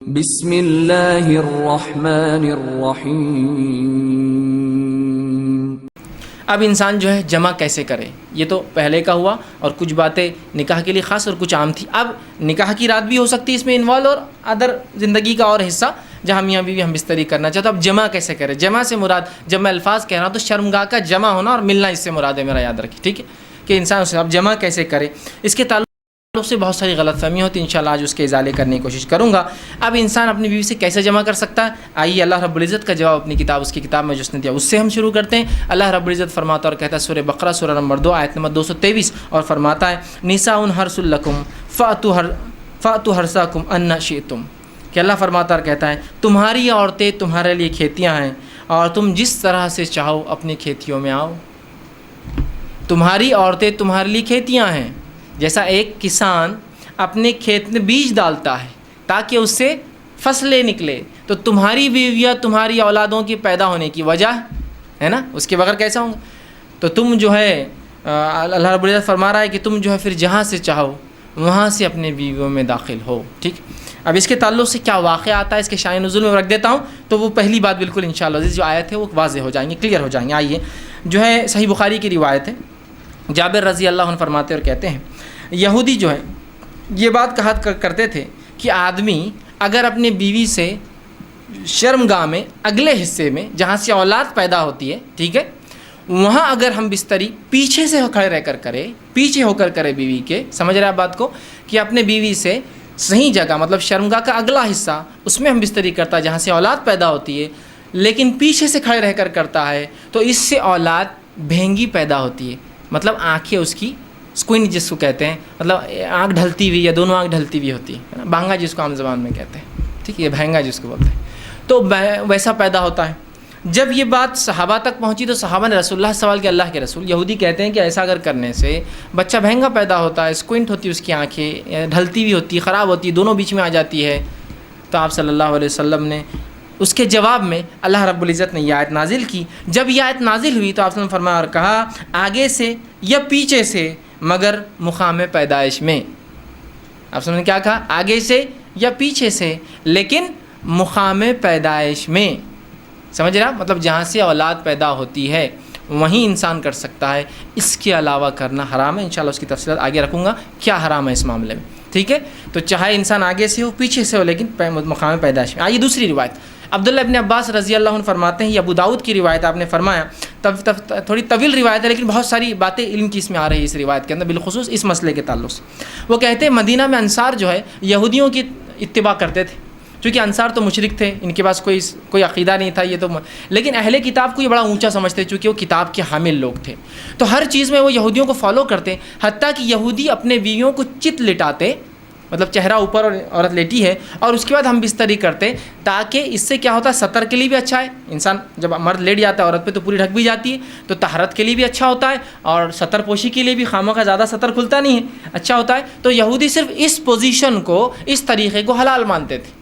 بسم اللہ الرحمن الرحیم۔ اب انسان جو ہے جمع کیسے کرے، یہ تو پہلے کا ہوا اور کچھ باتیں نکاح کے لیے خاص اور کچھ عام تھی۔ اب نکاح کی رات بھی ہو سکتی ہے اس میں انوالو، اور ادر زندگی کا اور حصہ جہاں میاں بیوی ہم بستری کرنا چاہتے ہیں۔ اب جمع کیسے کرے؟ جمع سے مراد، جب میں الفاظ کہہ رہا ہوں تو شرمگاہ کا جمع ہونا اور ملنا اس سے مراد ہے، میرا یاد رکھیں، ٹھیک ہے، کہ انسان اسے اب جمع کیسے کرے۔ اس کے تعلق سے بہت ساری غلط فہمی ہوتی ہے، انشاءاللہ آج اس کے ازالے کرنے کی کوشش کروں گا۔ اب انسان اپنی بیوی سے کیسے جمع کر سکتا ہے؟ آئیے اللہ رب العزت کا جواب اپنی کتاب، اس کی کتاب میں جو اس نے دیا اس سے ہم شروع کرتے ہیں۔ اللہ رب العزت فرماتا اور کہتا ہے سورہ بقرہ سورہ نمبر 2 آیت نمبر 223، اور فرماتا ہے نساء حرث لکم فأتوا حرثکم ان شئتم، کہ اللہ فرماتا اور کہتا ہے تمہاری عورتیں تمہارے لیے کھیتیاں ہیں اور تم جس طرح سے چاہو اپنی کھیتیوں میں آؤ۔ تمہاری عورتیں تمہارے لیے کھیتیاں ہیں، جیسا ایک کسان اپنے کھیت میں بیج ڈالتا ہے تاکہ اس سے فصلیں نکلے، تو تمہاری بیویاں تمہاری اولادوں کی پیدا ہونے کی وجہ ہے نا، اس کے بغیر کیسا ہوں گا؟ تو تم جو ہے اللہ رب العزت فرما رہا ہے کہ تم جو ہے پھر جہاں سے چاہو وہاں سے اپنے بیویوں میں داخل ہو، ٹھیک۔ اب اس کے تعلق سے کیا واقعہ آتا ہے، اس کے شان نزول میں رکھ دیتا ہوں، تو وہ پہلی بات بالکل انشاءاللہ جو آیت ہے وہ واضح ہو جائیں گے، کلیئر ہو جائیں گے۔ آئیے، جو ہے صحیح بخاری کی روایت ہے، جابر رضی اللہ عنہ فرماتے اور کہتے ہیں یہودی جو ہے یہ بات کہا کرتے تھے کہ آدمی اگر اپنے بیوی سے شرمگاہ میں اگلے حصے میں جہاں سے اولاد پیدا ہوتی ہے، ٹھیک ہے، وہاں اگر ہم بستری پیچھے سے کھڑے رہ کر کرے، پیچھے ہو کر کرے بیوی کے، سمجھ رہے آپ بات کو، کہ اپنے بیوی سے صحیح جگہ مطلب شرمگاہ کا اگلا حصہ اس میں ہم بستری کرتا ہے جہاں سے اولاد پیدا ہوتی ہے، لیکن پیچھے سے کھڑے رہ کر کرتا ہے تو اس سے اولاد بھینگی پیدا ہوتی ہے، مطلب آنکھیں اس کی سکوئن جس کو کہتے ہیں، مطلب آنکھ ڈھلتی ہوئی یا دونوں آنکھ ڈھلتی ہوئی ہوتی ہے نا، بھانگا جس کو عام زبان میں کہتے ہیں، ٹھیک ہے، یہ بھینگا جس کو بولتے ہیں، تو ویسا پیدا ہوتا ہے۔ جب یہ بات صحابہ تک پہنچی تو صحابہ نے رسول اللہ سوال کیا، اللہ کے رسول، یہودی کہتے ہیں کہ ایسا اگر کرنے سے بچہ بھینگا پیدا ہوتا ہے، سکوئنٹ ہوتی ہے اس کی آنکھیں، ڈھلتی ہوئی ہوتی ہے، خراب ہوتی ہے، دونوں بیچ میں آ جاتی ہے۔ تو آپ صلی اللہ علیہ وسلم نے اس کے جواب میں اللہ رب العزت نے یہ آیت نازل کی۔ جب یہ آیت نازل ہوئی تو آپ نے فرمایا اور کہا آگے سے یا پیچھے سے مگر مقام پیدائش میں۔ آپ نے کیا کہا؟ آگے سے یا پیچھے سے لیکن مقام پیدائش میں، سمجھ رہا؟ مطلب جہاں سے اولاد پیدا ہوتی ہے وہیں انسان کر سکتا ہے، اس کے علاوہ کرنا حرام ہے۔ انشاءاللہ اس کی تفصیلات آگے رکھوں گا کیا حرام ہے اس معاملے میں، ٹھیک ہے۔ تو چاہے انسان آگے سے ہو پیچھے سے ہو لیکن مقام پیدائش میں۔ آئیے دوسری روایت، عبداللہ ابن عباس رضی اللہ عنہ فرماتے ہیں، یہ ابو داؤد کی روایت، آپ نے فرمایا تھوڑی طویل روایت ہے لیکن بہت ساری باتیں علم کی اس میں آ رہی ہے اس روایت کے اندر، بالخصوص اس مسئلے کے تعلق سے۔ وہ کہتے ہیں مدینہ میں انصار جو ہے یہودیوں کی اتباع کرتے تھے، چونکہ انصار تو مشرک تھے، ان کے پاس کوئی عقیدہ نہیں تھا، یہ تو لیکن اہل کتاب کو یہ بڑا اونچا سمجھتے چونکہ وہ کتاب کے حامل لوگ تھے، تو ہر چیز میں وہ یہودیوں کو فالو کرتے، حتیٰ کہ یہودی اپنے بیویوں کو چت لٹاتے، مطلب چہرہ اوپر اور عورت لیٹی ہے اور اس کے بعد ہم بستری کرتے، تاکہ اس سے کیا ہوتا ہے، سطر کے لیے بھی اچھا ہے، انسان جب مرد لیٹ جاتا ہے عورت پہ تو پوری ڈھک بھی جاتی ہے، تو طہارت کے لیے بھی اچھا ہوتا ہے اور سطر پوشی کے لیے بھی، خاموں کا زیادہ سطر کھلتا نہیں ہے، اچھا ہوتا ہے۔ تو یہودی صرف اس پوزیشن کو، اس طریقے کو حلال مانتے تھے۔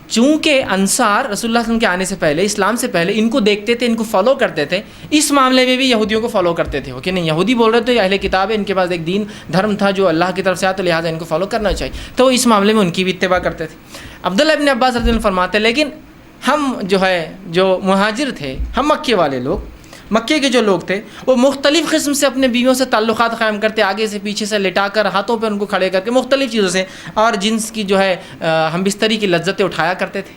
چونکہ انصار رسول اللہ صلی اللہ علیہ وسلم کے آنے سے پہلے، اسلام سے پہلے ان کو دیکھتے تھے، ان کو فالو کرتے تھے، اس معاملے میں بھی یہودیوں کو فالو کرتے تھے، کہ نہیں یہودی بول رہے تھے اہل کتاب ہے، ان کے پاس ایک دین دھرم تھا جو اللہ کی طرف سے آیا، تو لہٰذا ان کو فالو کرنا چاہیے، تو اس معاملے میں ان کی بھی اتباع کرتے تھے۔ عبداللہ ابن عباس رضی اللہ عنہ فرماتے لیکن ہم جو مہاجر تھے، ہم مکے والے لوگ، مکے کے جو لوگ تھے وہ مختلف قسم سے اپنے بیویوں سے تعلقات قائم کرتے، آگے سے پیچھے سے لٹا کر، ہاتھوں پہ ان کو کھڑے کر کے، مختلف چیزوں سے، اور جنس کی جو ہے ہم بستری کی لذتیں اٹھایا کرتے تھے۔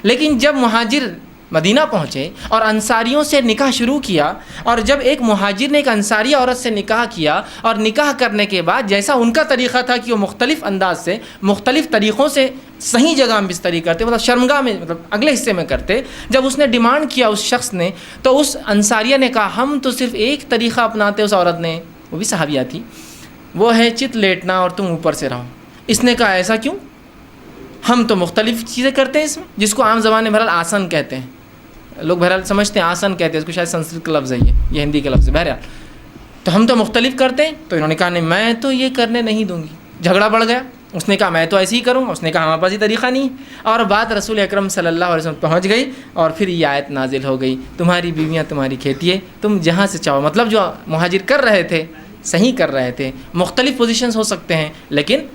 لیکن جب مہاجر مدینہ پہنچے اور انصاریوں سے نکاح شروع کیا، اور جب ایک مہاجر نے ایک انصاری عورت سے نکاح کیا، اور نکاح کرنے کے بعد جیسا ان کا طریقہ تھا کہ وہ مختلف انداز سے، مختلف طریقوں سے صحیح جگہ ہم بستری کرتے، مطلب شرمگاہ میں، مطلب اگلے حصے میں کرتے، جب اس نے ڈیمانڈ کیا اس شخص نے، تو اس انصاریہ نے کہا ہم تو صرف ایک طریقہ اپناتے، اس عورت نے، وہ بھی صحابیہ تھی، وہ ہے چت لیٹنا اور تم اوپر سے رہو۔ اس نے کہا ایسا کیوں؟ ہم تو مختلف چیزیں کرتے ہیں اس میں، جس کو عام زبان میں بہرحال آسن کہتے ہیں، لوگ بہرحال سمجھتے ہیں آسن کہتے ہیں اس کو، شاید سنسکرت کا لفظ ہے یہ ہندی کا لفظ ہے، بہرحال تو ہم تو مختلف کرتے ہیں۔ تو انہوں نے کہا نہیں میں تو یہ کرنے نہیں دوں گی، جھگڑا بڑھ گیا، اس نے کہا میں تو ایسے ہی کروں گا، اس نے کہا ہمارے پاس یہ طریقہ نہیں، اور بات رسول اکرم صلی اللہ علیہ وسلم پہنچ گئی، اور پھر یہ آیت نازل ہو گئی تمہاری بیویاں تمہاری کھیتی ہے، تم جہاں سے چاہو، مطلب جو مہاجر کر رہے تھے صحیح کر رہے تھے، مختلف پوزیشنز ہو سکتے ہیں لیکن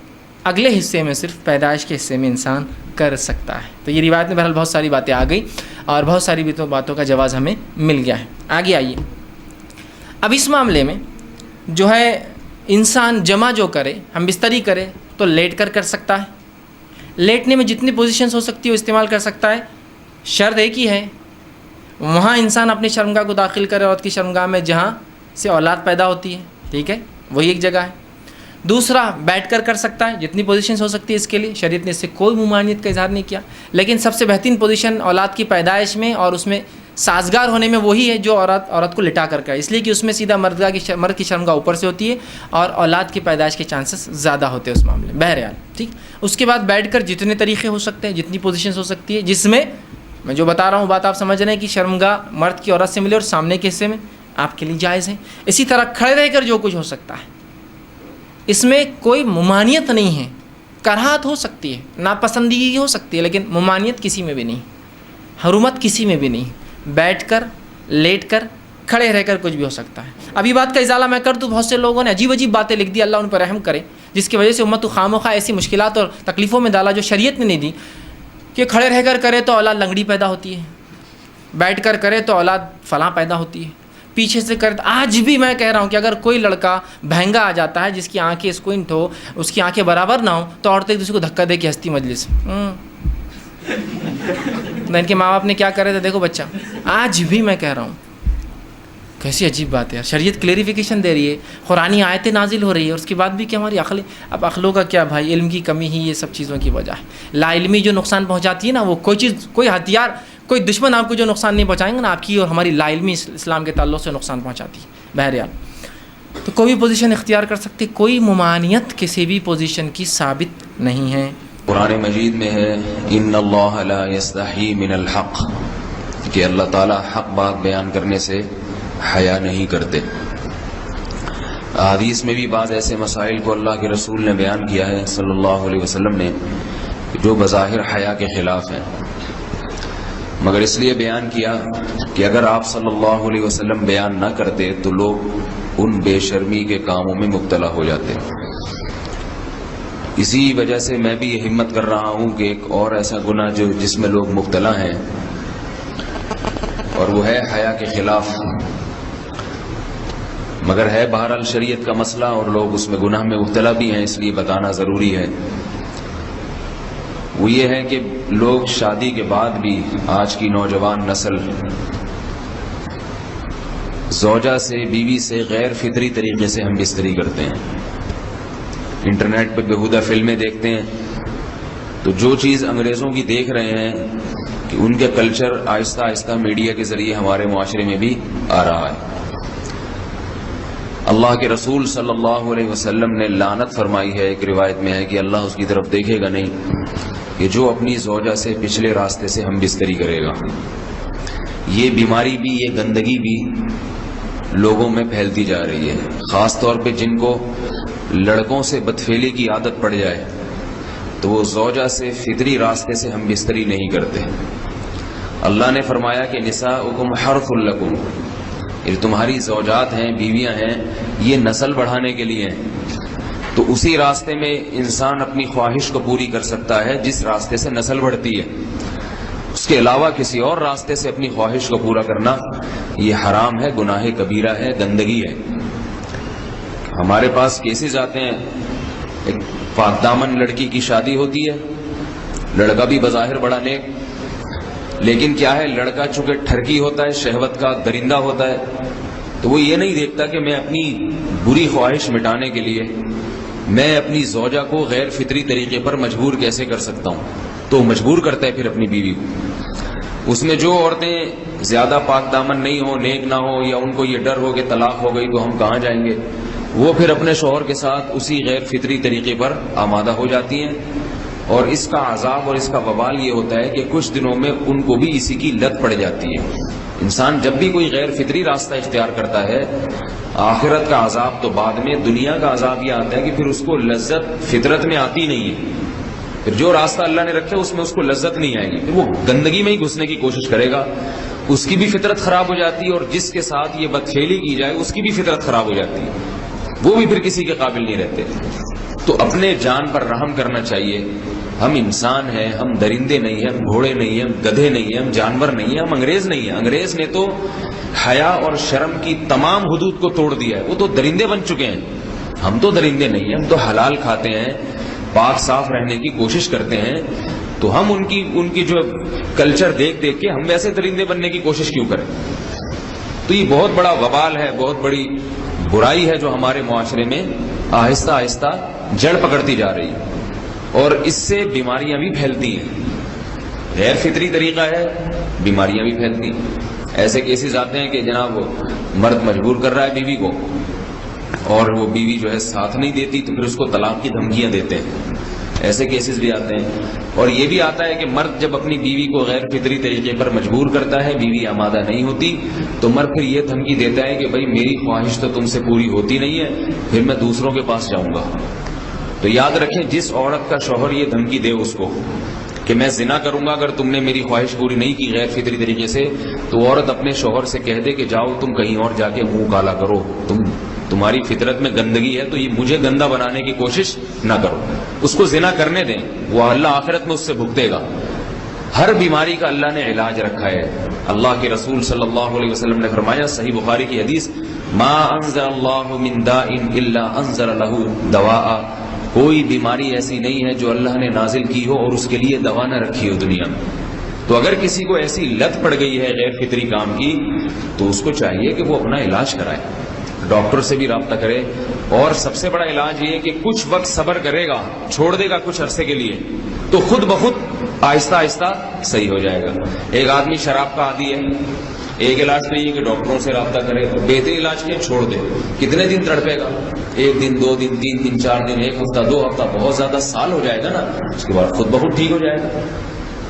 اگلے حصے میں صرف پیدائش کے حصے میں انسان کر سکتا ہے. تو یہ روایت میں بہرحال بہت ساری باتیں آ گئی اور بہت ساری باتوں کا جواز ہمیں مل گیا ہے. آگے آئیے. اب اس معاملے میں جو ہے انسان جمع جو کرے, ہم بستری کرے تو لیٹ کر سکتا ہے. لیٹنے میں جتنی پوزیشنز ہو سکتی ہے وہ استعمال کر سکتا ہے. شرط ایک ہی ہے, وہاں انسان اپنی شرمگاہ کو داخل کرے, عورت کی شرمگاہ میں جہاں سے اولاد پیدا ہوتی ہے, ٹھیک ہے, وہی ایک جگہ ہے. دوسرا, بیٹھ کر سکتا ہے, جتنی پوزیشنز ہو سکتی ہے اس کے لیے. شریعت نے اس سے کوئی ممانعت کا اظہار نہیں کیا, لیکن سب سے بہترین پوزیشن اولاد کی پیدائش میں اور اس میں سازگار ہونے میں وہی ہے جو عورت کو لٹا کر کرے, اس لیے کہ اس میں سیدھا مرد کی شرمگاہ اوپر سے ہوتی ہے اور اولاد کی پیدائش کے چانسز زیادہ ہوتے ہیں اس معاملے میں. بہرحال ٹھیک. اس کے بعد بیٹھ کر جتنے طریقے ہو سکتے ہیں, جتنی پوزیشنز ہو سکتی ہے, جس میں میں جو بتا رہا ہوں بات آپ سمجھ رہے ہیں کہ شرمگاہ مرد کی عورت سے ملے اور سامنے کے حصے میں آپ کے لیے جائز ہے. اسی طرح کھڑے رہ کر جو کچھ ہو سکتا ہے, اس میں کوئی ممانعت نہیں ہے. کراہت ہو سکتی ہے, ناپسندیدگی ہو سکتی ہے, لیکن ممانعت کسی میں بھی نہیں, حرمت کسی میں بھی نہیں. بیٹھ کر, لیٹ کر, کھڑے رہ کر کچھ بھی ہو سکتا ہے. ابھی بات کا ازالہ میں کر دوں, بہت سے لوگوں نے عجیب باتیں لکھ دی, اللہ ان پر رحم کرے, جس کی وجہ سے امت کو خامخواہ ایسی مشکلات اور تکلیفوں میں ڈالا جو شریعت نے نہیں دی. کہ کھڑے رہ کر کرے تو اولاد لنگڑی پیدا ہوتی ہے, بیٹھ کر کرے تو اولاد فلاں پیدا ہوتی ہے, پیچھے سے کرے. آج بھی میں کہہ رہا ہوں کہ اگر کوئی لڑکا بہنگا آ جاتا ہے جس کی آنکھیں اسکوئنٹ ہو, اس کی آنکھیں برابر نہ ہو, تو عورتیں ایک دوسرے کو دھکا دے کے ہنستی مجلس. ان کے ماں باپ نے کیا کرے تھے, دیکھو بچہ. آج بھی میں کہہ رہا ہوں, کیسی عجیب بات ہے. شریعت کلیریفیکیشن دے رہی ہے, قرآنی آیتیں نازل ہو رہی ہے, اور اس کے بعد بھی کہ ہماری عقل. اب عقلوں کا کیا بھائی, علم کی کمی ہی یہ سب چیزوں کی وجہ ہے. لا علمی جو نقصان پہنچاتی ہے نا, وہ کوئی چیز, کوئی ہتھیار, کوئی دشمن آپ کو جو نقصان نہیں پہنچائیں گے نا, آپ کی اور ہماری لا علمی اسلام کے تعلق سے نقصان پہنچاتی ہے. بہرحال تو کوئی بھی پوزیشن اختیار کر سکتے, کوئی ممانعت کسی بھی پوزیشن کی ثابت نہیں ہے. قرآن مجید میں ہے ان اللہ لا یستحی من الحق, کہ اللہ تعالیٰ حق بات بیان کرنے سے حیا نہیں کرتے. حدیث میں بھی بعض ایسے مسائل کو اللہ کے رسول نے بیان کیا ہے صلی اللہ علیہ وسلم نے, جو بظاہر حیا کے خلاف ہیں, مگر اس لیے بیان کیا کہ اگر آپ صلی اللہ علیہ وسلم بیان نہ کرتے تو لوگ ان بے شرمی کے کاموں میں مبتلا ہو جاتے. اسی وجہ سے میں بھی یہ ہمت کر رہا ہوں کہ ایک اور ایسا گناہ جس میں لوگ مبتلا ہیں, اور وہ ہے حیا کے خلاف, مگر ہے بہرحال شریعت کا مسئلہ اور لوگ اس میں گناہ میں مبتلا بھی ہیں, اس لیے بتانا ضروری ہے. وہ یہ ہے کہ لوگ شادی کے بعد بھی, آج کی نوجوان نسل زوجہ سے, بیوی سے غیر فطری طریقے سے ہم بستری کرتے ہیں. انٹرنیٹ پہ بےہودہ فلمیں دیکھتے ہیں, تو جو چیز انگریزوں کی دیکھ رہے ہیں کہ ان کے کلچر آہستہ آہستہ میڈیا کے ذریعے ہمارے معاشرے میں بھی آ رہا ہے. اللہ کے رسول صلی اللہ علیہ وسلم نے لعنت فرمائی ہے, ایک روایت میں ہے کہ اللہ اس کی طرف دیکھے گا نہیں کہ جو اپنی زوجہ سے پچھلے راستے سے ہم بستری کرے گا. یہ بیماری بھی, یہ گندگی بھی لوگوں میں پھیلتی جا رہی ہے, خاص طور پہ جن کو لڑکوں سے بدفعلی کی عادت پڑ جائے تو وہ زوجہ سے فطری راستے سے ہم بستری نہیں کرتے. اللہ نے فرمایا کہ نساؤکم حرث لکم, یہ تمہاری زوجات ہیں, بیویاں ہیں, یہ نسل بڑھانے کے لیے ہیں. تو اسی راستے میں انسان اپنی خواہش کو پوری کر سکتا ہے جس راستے سے نسل بڑھتی ہے. اس کے علاوہ کسی اور راستے سے اپنی خواہش کو پورا کرنا یہ حرام ہے, گناہ کبیرہ ہے, گندگی ہے. ہمارے پاس کیسز آتے ہیں, ایک پاک دامن لڑکی کی شادی ہوتی ہے, لڑکا بھی بظاہر بڑا نیک, لیکن کیا ہے, لڑکا چونکہ ٹھرکی ہوتا ہے, شہوت کا درندہ ہوتا ہے, تو وہ یہ نہیں دیکھتا کہ میں اپنی بری خواہش مٹانے کے لیے میں اپنی زوجہ کو غیر فطری طریقے پر مجبور کیسے کر سکتا ہوں, تو مجبور کرتا ہے پھر اپنی بیوی کو. اس میں جو عورتیں زیادہ پاک دامن نہیں ہو, نیک نہ ہو, یا ان کو یہ ڈر ہو کہ طلاق ہو گئی تو ہم کہاں جائیں گے, وہ پھر اپنے شوہر کے ساتھ اسی غیر فطری طریقے پر آمادہ ہو جاتی ہیں. اور اس کا عذاب اور اس کا وبال یہ ہوتا ہے کہ کچھ دنوں میں ان کو بھی اسی کی لت پڑ جاتی ہے. انسان جب بھی کوئی غیر فطری راستہ اختیار کرتا ہے, آخرت کا عذاب تو بعد میں, دنیا کا عذاب یہ آتا ہے کہ پھر اس کو لذت فطرت میں آتی نہیں ہے. پھر جو راستہ اللہ نے رکھا اس میں اس کو لذت نہیں آئے گی, پھر وہ گندگی میں ہی گھسنے کی کوشش کرے گا, اس کی بھی فطرت خراب ہو جاتی ہے, اور جس کے ساتھ یہ بدفعلی کی جائے اس کی بھی فطرت خراب ہو جاتی ہے, وہ بھی پھر کسی کے قابل نہیں رہتے. تو اپنے جان پر رحم کرنا چاہیے. ہم انسان ہیں, ہم درندے نہیں ہیں, ہم گھوڑے نہیں ہیں, ہم گدھے نہیں ہیں, ہم جانور نہیں ہیں, ہم انگریز نہیں ہیں. انگریز نے تو حیا اور شرم کی تمام حدود کو توڑ دیا ہے, وہ تو درندے بن چکے ہیں. ہم تو درندے نہیں ہیں, ہم تو حلال کھاتے ہیں, پاک صاف رہنے کی کوشش کرتے ہیں. تو ہم ان کی جو کلچر دیکھ کے ہم ویسے درندے بننے کی کوشش کیوں کریں؟ تو یہ بہت بڑا وبال ہے, بہت بڑی برائی ہے جو ہمارے معاشرے میں آہستہ آہستہ جڑ پکڑتی جا رہی ہے, اور اس سے بیماریاں بھی پھیلتی ہیں. غیر فطری طریقہ ہے, بیماریاں بھی پھیلتی ہیں. ایسے کیسز آتے ہیں کہ جناب مرد مجبور کر رہا ہے بیوی کو, اور وہ بیوی جو ہے ساتھ نہیں دیتی, تو پھر اس کو طلاق کی دھمکیاں دیتے ہیں. ایسے کیسز بھی آتے ہیں. اور یہ بھی آتا ہے کہ مرد جب اپنی بیوی کو غیر فطری طریقے پر مجبور کرتا ہے, بیوی آمادہ نہیں ہوتی, تو مرد پھر یہ دھمکی دیتا ہے کہ بھائی میری خواہش تو تم سے پوری ہوتی نہیں ہے, پھر میں دوسروں کے پاس جاؤں گا. تو یاد رکھیں, جس عورت کا شوہر یہ دھمکی دے اس کو کہ میں زنا کروں گا اگر تم نے میری خواہش پوری نہیں کی غیر فطری طریقے سے, تو عورت اپنے شوہر سے کہہ دے کہ جاؤ تم کہیں اور جا کے منہ کالا کرو, تمہاری فطرت میں گندگی ہے, تو یہ مجھے گندا بنانے کی کوشش نہ کرو. اس کو زنا کرنے دیں, وہ اللہ آخرت میں اس سے بھگتے گا. ہر بیماری کا اللہ نے علاج رکھا ہے. اللہ کے رسول صلی اللہ علیہ وسلم نے فرمایا, صحیح بخاری کی حدیث, ما انزل اللہ من داء الا انزل له دواء. کوئی بیماری ایسی نہیں ہے جو اللہ نے نازل کی ہو اور اس کے لیے دوا نہ رکھی ہو دنیا میں. تو اگر کسی کو ایسی لت پڑ گئی ہے غیر فطری کام کی, تو اس کو چاہیے کہ وہ اپنا علاج کرائے, ڈاکٹر سے بھی رابطہ کرے. اور سب سے بڑا علاج یہ ہے کہ کچھ وقت صبر کرے گا, چھوڑ دے گا کچھ عرصے کے لیے, تو خود بخود آہستہ آہستہ صحیح ہو جائے گا. ایک آدمی شراب کا عادی ہے, ایک علاج نہیں ہے کہ ڈاکٹروں سے رابطہ کرے, بہتر علاج کیا, چھوڑ دے. کتنے دن تڑپے گا؟ 1 دن 2 دن 3 دن 4 دن, 1 ہفتہ 2 ہفتہ, بہت زیادہ سال ہو جائے گا نا, اس کے بعد خود بخود ٹھیک ہو جائے گا.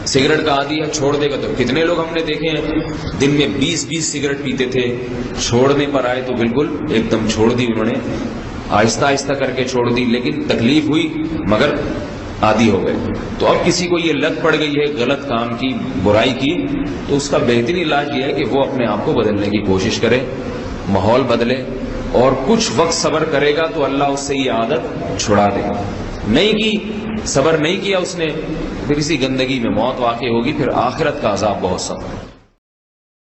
سگریٹ کا عادی ہے, چھوڑ دے گا. تو کتنے لوگ ہم نے دیکھے ہیں دن میں 20 سگریٹ پیتے تھے, چھوڑنے پر آئے تو بالکل ایک دم چھوڑ دی انہوں نے, آہستہ آہستہ کر کے چھوڑ دی, لیکن تکلیف ہوئی مگر عادی ہو گئے. تو اب کسی کو یہ لت پڑ گئی ہے غلط کام کی, برائی کی, تو اس کا بہترین علاج یہ ہے کہ وہ اپنے آپ کو بدلنے کی کوشش کرے, ماحول بدلے, اور کچھ وقت صبر کرے گا تو اللہ اس سے یہ عادت چھڑا دے گا. نہیں کی, صبر نہیں کیا اس نے, پھر اسی گندگی میں موت واقع ہوگی, پھر آخرت کا عذاب بہت سخت ہے.